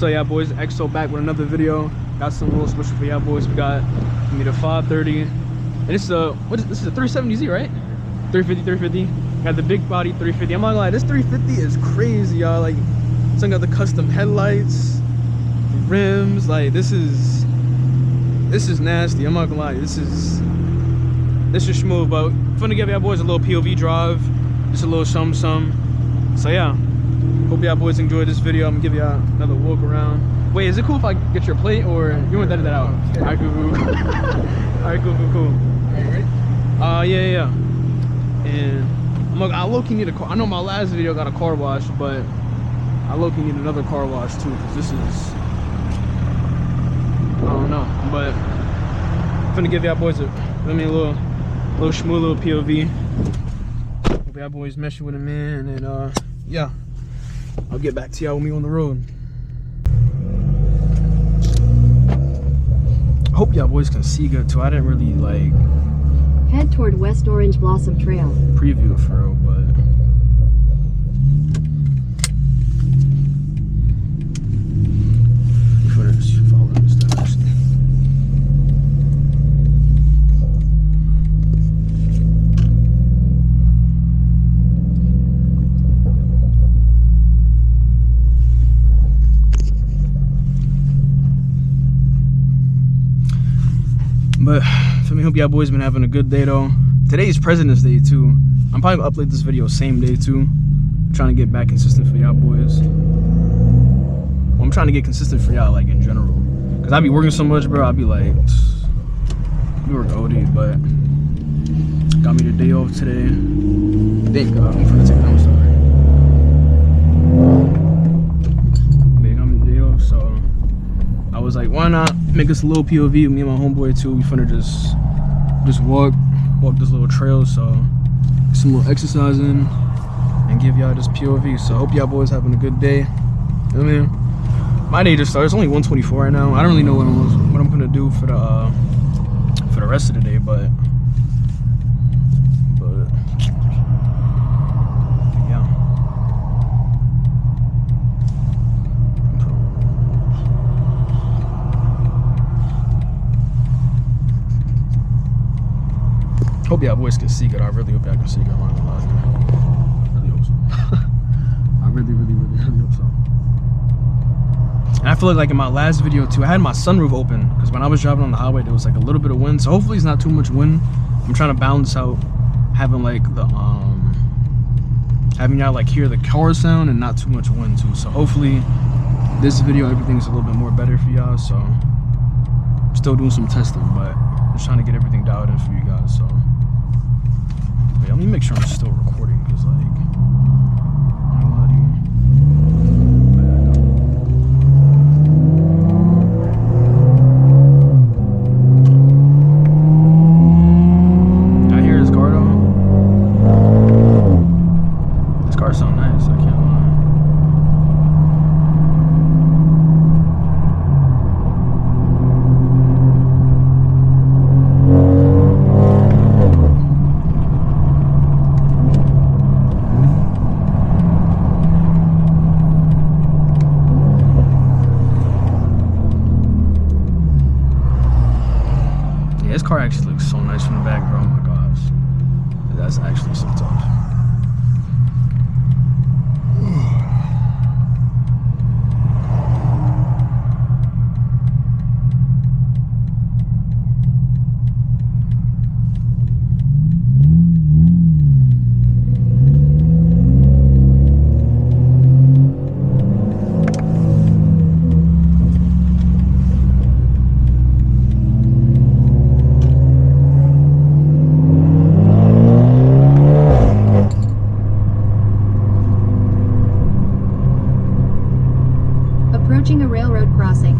So yeah, boys, EXO back with another video. Got some real special for y'all boys. We got me the 530, and it's a this is a 370Z, right? 350. Got the big body 350. I'm not gonna lie, this 350 is crazy, y'all. Like, some got the custom headlights, rims. Like, this is nasty. I'm not gonna lie, this is smooth. But I'm gonna give y'all boys a little POV drive, just a little something. So yeah, hope y'all boys enjoyed this video. I'm gonna give y'all another walk around. Wait, is it cool if I get your plate, or you want to edit that out? All right, cool. All right, cool. Are you ready? Yeah. And I low-key need a car. I know my last video got a car wash, but I low-key need another car wash too, because this is, I don't know. But I'm gonna give y'all boys a little smooth little POV. Hope y'all boys meshing with it, man. And yeah, I'll get back to y'all with me on the road. I hope y'all boys can see good too. I didn't really like head toward West Orange Blossom Trail. Preview it for real, but follow this direction. But for me, hope y'all boys been having a good day though. Today is President's Day too. I'm probably gonna upload this video same day too. I'm trying to get back consistent for y'all boys. Well, I'm trying to get consistent for y'all, like, in general, cause I be working so much, bro. I be like, we work OD, but got me the day off today. Thank God. I'm gonna take it. I'm sorry. They got me the day off, so I was like, why not make us a little POV with me and my homeboy too. We finna just walk this little trail, so some little exercising and give y'all this POV. So I hope y'all boys having a good day. You know what I mean? My day just started. It's only 1:24 right now. I don't really know what I'm gonna do for the rest of the day, but yeah. Hope y'all boys can see good. I really hope y'all can see good. I'm not gonna lie. I really hope so. I really hope so. And I feel like in my last video too, I had my sunroof open because when I was driving on the highway, there was like a little bit of wind. So hopefully it's not too much wind. I'm trying to balance out having like the having y'all like hear the car sound and not too much wind too. So hopefully this video, everything's a little bit more better for y'all. So I'm still doing some testing, but I'm just trying to get everything dialed in for you guys. So wait, let me make sure I'm still recording, because like, this car actually looks so nice from the back, bro. Oh my gosh. That's actually so tough. Approaching a railroad crossing.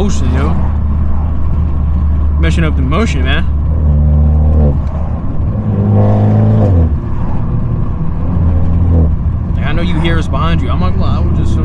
motion, yo. Meshing up the motion, man. Like, I know you hear us behind you. I'm not gonna lie, I would just, yeah.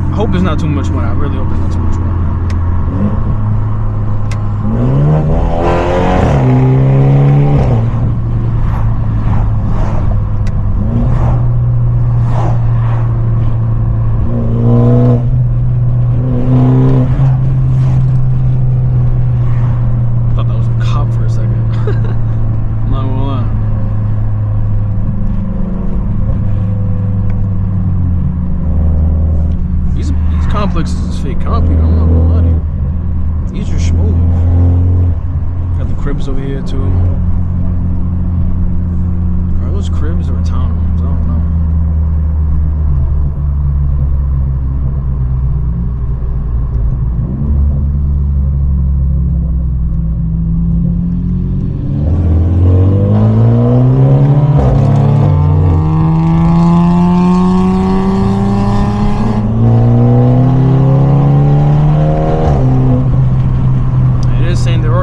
I hope it's not too much water. I really hope it's not too much water. I thought that was a cop for a second. I'm not gonna lie. These complexes is fake concrete, I'm not gonna lie to you. These are smooth. Got the cribs over here too. Are those cribs or townhomes? I don't know.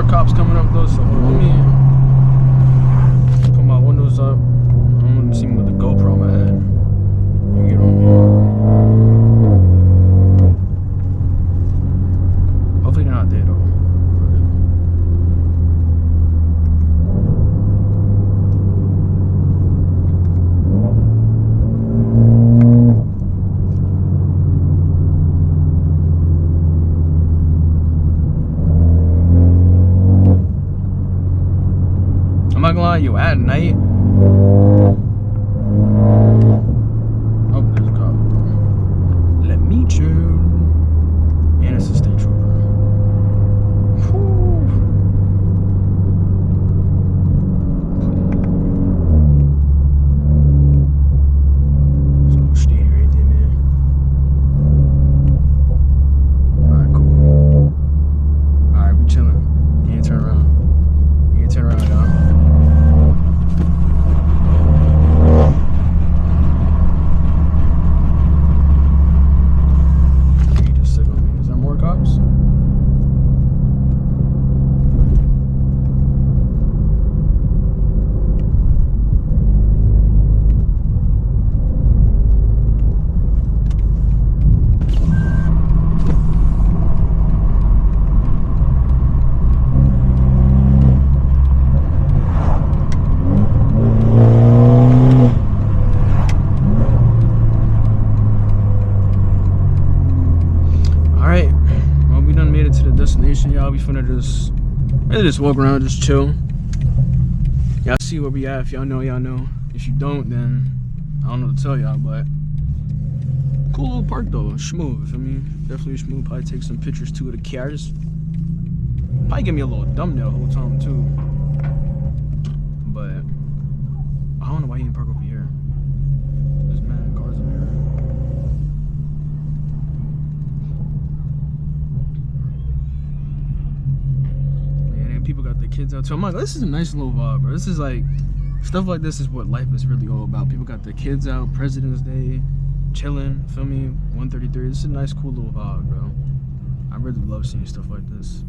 Cops coming up though, so let me put my windows up. I don't want to see me with the GoPro in my head. Let me get on here. Hopefully they're not there though. I'm not gonna lie, yo, at night. Oh, there's a cop. Let me chill. And it's a state trooper. Whew. There's no state right there, man. Alright, cool. Alright, we chilling. You ain't turn around. You ain't turn around, y'all. Destination, y'all. We finna just walk around, just chill. Y'all see where we at. If y'all know, y'all know. If you don't, then I don't know what to tell y'all. But cool little park though, smooth. I mean, definitely smooth. Probably take some pictures too of the cars. Probably give me a little thumbnail the whole time too. But I don't know why he didn't park over here. There's mad cars over here. Yeah, and people got their kids out too. I'm like, this is a nice little vibe, bro. This is like, stuff like this is what life is really all about. People got their kids out, President's Day, chilling, feel me? 133. This is a nice, cool little vibe, bro. I really love seeing stuff like this,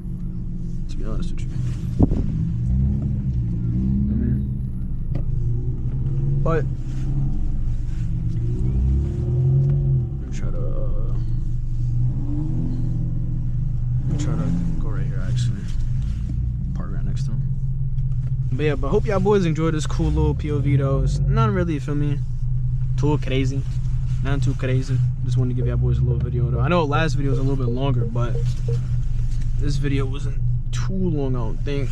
to be honest with you. But let me try to go right here actually. Park right next to him. But yeah, but hope y'all boys enjoyed this cool little POV though. It's not really, feel me, too crazy. Not too crazy. Just wanted to give y'all boys a little video though. I know last video was a little bit longer, but this video wasn't too long, I don't think.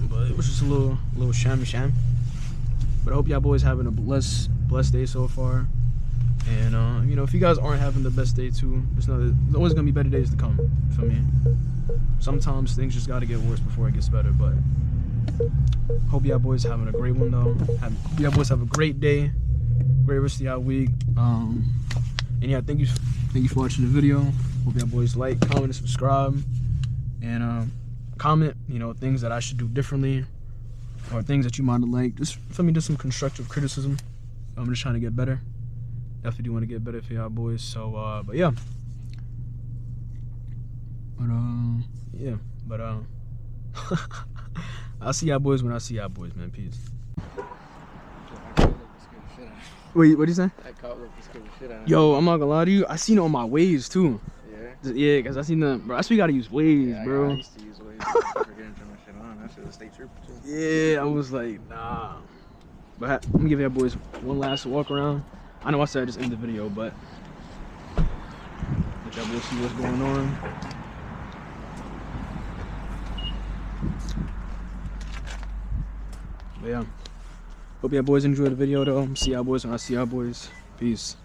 But it was just a little sham. But I hope y'all boys having a blessed day so far. And you know, if you guys aren't having the best day too, just know that there's always gonna be better days to come. For me, sometimes things just gotta get worse before it gets better. But hope y'all boys having a great one though. Hope y'all boys have a great day, great rest of y'all week. And yeah, thank you for watching the video. Hope y'all boys like, comment, and subscribe. And comment, you know, things that I should do differently, or things that you might have liked. Just for me, just some constructive criticism. I'm just trying to get better. Definitely do want to get better for y'all boys. So but yeah. But I'll see y'all boys when I see y'all boys, man. Peace. Wait, what'd you say? That cop looked scared the shit out of me. Yo, I'm not gonna lie to you. I seen it on my waves too. Yeah? Yeah, cause I seen them, bro. That's why you gotta use waves, Yeah, bro. I used to use waves. I keep forgetting to turn my shit on. That shit was state trooper too. Yeah, I was like, nah. But I'm gonna give y'all boys one last walk around. I know I said I just end the video, but let y'all boys see what's going on. But yeah, hope y'all boys enjoyed the video though. See y'all boys when I see y'all boys. Peace.